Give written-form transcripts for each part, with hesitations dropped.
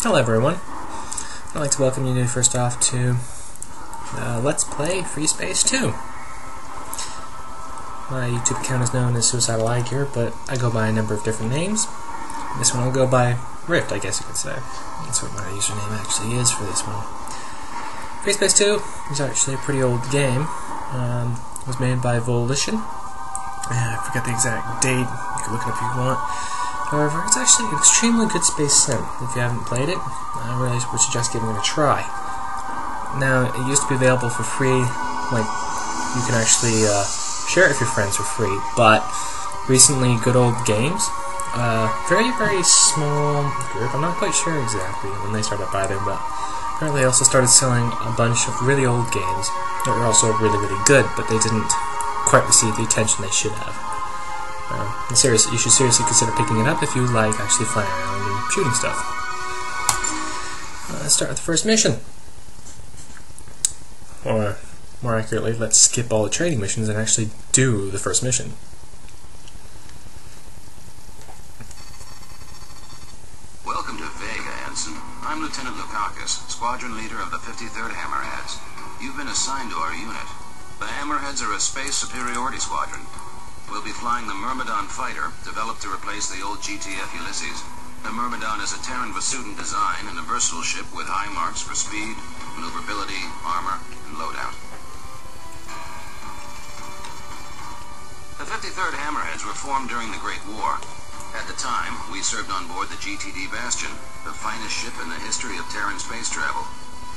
Hello everyone, I'd like to welcome you first off to Let's Play FreeSpace 2. My YouTube account is known as Suicidal Gear, but I go by a number of different names. This one I'll go by Rift, I guess you could say. That's what my username actually is for this one. FreeSpace 2 is actually a pretty old game. It was made by Volition. I forget the exact date, you can look it up if you want. However, it's actually an extremely good space sim. If you haven't played it, I really would suggest giving it a try. Now, it used to be available for free, like, you can actually share it with your friends for free, but recently, Good Old Games, very, very small group, I'm not quite sure exactly when they started up either, but apparently they also started selling a bunch of really old games that were also really, really good, but they didn't quite receive the attention they should have. You should seriously consider picking it up if you like actually flying around and shooting stuff. Let's start with the first mission. Or, more accurately, let's skip all the training missions and actually do the first mission. Welcome to Vega, Ensign. I'm Lieutenant Lukakis, Squadron Leader of the 53rd Hammerheads. You've been assigned to our unit. The Hammerheads are a space superiority squadron. We'll be flying the Myrmidon fighter, developed to replace the old GTF Ulysses. The Myrmidon is a Terran Vasudin design and a versatile ship with high marks for speed, maneuverability, armor, and loadout. The 53rd Hammerheads were formed during the Great War. At the time, we served on board the GTD Bastion, the finest ship in the history of Terran space travel.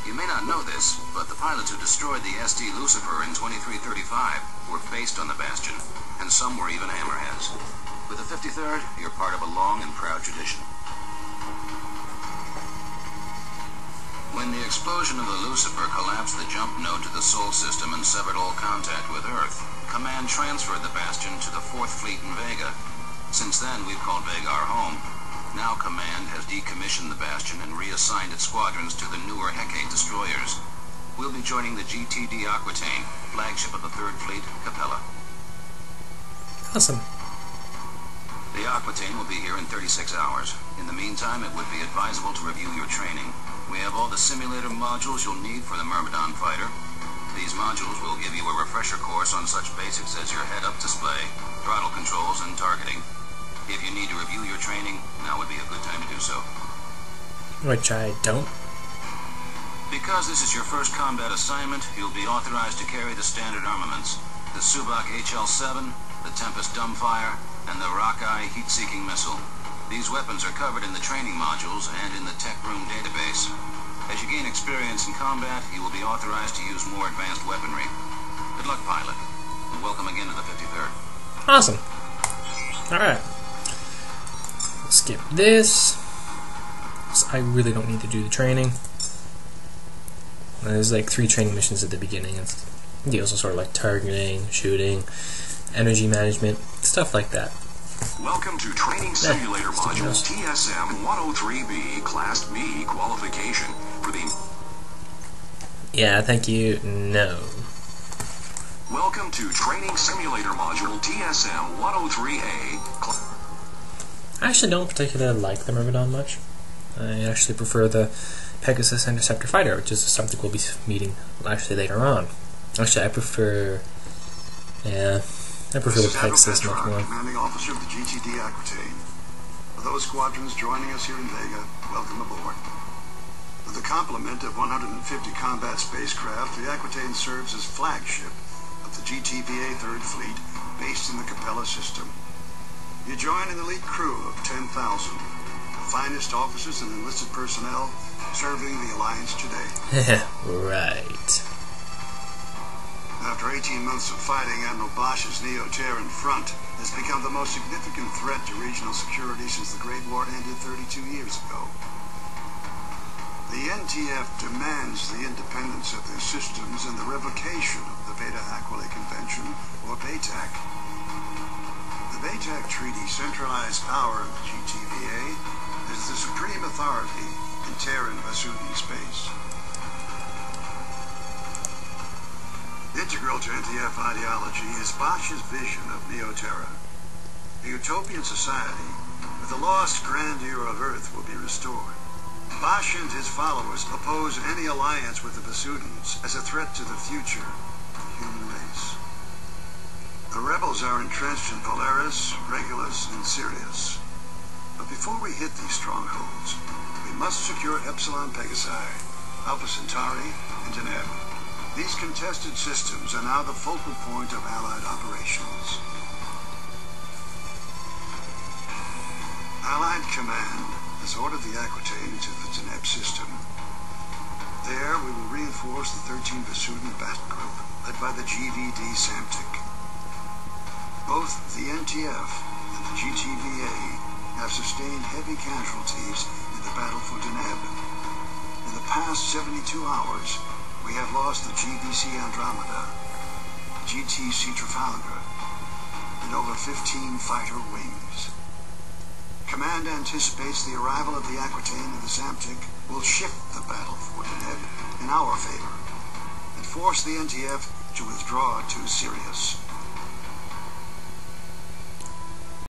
You may not know this, but the pilots who destroyed the SD Lucifer in 2335 were based on the Bastion, and some were even Hammerheads. With the 53rd, you're part of a long and proud tradition. When the explosion of the Lucifer collapsed the jump node to the Sol system and severed all contact with Earth, Command transferred the Bastion to the 4th Fleet in Vega. Since then, we've called Vega our home. Now Command has decommissioned the Bastion and reassigned its squadrons to the newer Hecate destroyers. We'll be joining the GTD Aquitaine, flagship of the 3rd Fleet, Capella. Awesome. The Aquitaine will be here in 36 hours. In the meantime, it would be advisable to review your training. We have all the simulator modules you'll need for the Myrmidon fighter. These modules will give you a refresher course on such basics as your head-up display, throttle controls, and targeting. If you need to review your training, now would be a good time to do so. Which I don't. Because this is your first combat assignment, you'll be authorized to carry the standard armaments. The Subak HL-7, the Tempest Dumbfire, and the Rockeye heat-seeking missile. These weapons are covered in the training modules and in the tech room database. As you gain experience in combat, you will be authorized to use more advanced weaponry. Good luck, pilot, and welcome again to the 53rd. Awesome. Alright. Skip this. I really don't need to do the training. There's like 3 training missions at the beginning. It deals with sort of like targeting, shooting, energy management, stuff like that. Welcome to Training Simulator Module TSM 103B Class B qualification for the... Yeah, thank you. No. Welcome to Training Simulator Module TSM 103A. I actually don't particularly like the Myrmidon much. I actually prefer the Pegasus Interceptor Fighter, which is something we'll be meeting actually later on. Actually, I prefer the Pegasus much more. Commanding officer of the GTD Aquitaine. For those squadrons joining us here in Vega, welcome aboard. With a complement of 150 combat spacecraft, the Aquitaine serves as flagship of the GTVA 3rd Fleet, based in the Capella system. You join an elite crew of 10,000, the finest officers and enlisted personnel serving the Alliance today. Right. After 18 months of fighting, Admiral Bosch's Neo-Terran front has become the most significant threat to regional security since the Great War ended 32 years ago. The NTF demands the independence of their systems and the revocation of the Beta-Aquila Convention, or BATAC. The BATAC Treaty centralized power of the GTVA as the supreme authority in Terran Vasudin space. Integral to NTF ideology is Bosch's vision of Neo-Terra. A utopian society where the lost grandeur of Earth will be restored. Vash and his followers oppose any alliance with the Vesudans as a threat to the future of the human race. The rebels are entrenched in Polaris, Regulus, and Sirius. But before we hit these strongholds, we must secure Epsilon Pegasi, Alpha Centauri, and Deneb. These contested systems are now the focal point of Allied operations. Allied Command has ordered the Aquitaine to the Deneb system. There, we will reinforce the 13 Vesudan battle group, led by the GVD Samtic. Both the NTF and the GTVA have sustained heavy casualties in the battle for Deneb. In the past 72 hours, we have lost the GVC Andromeda, GTC Trafalgar, and over 15 fighter wings. Command anticipates the arrival of the Aquitaine and the Samtic will shift the battle for Deneb in our favor and force the NTF to withdraw to Sirius.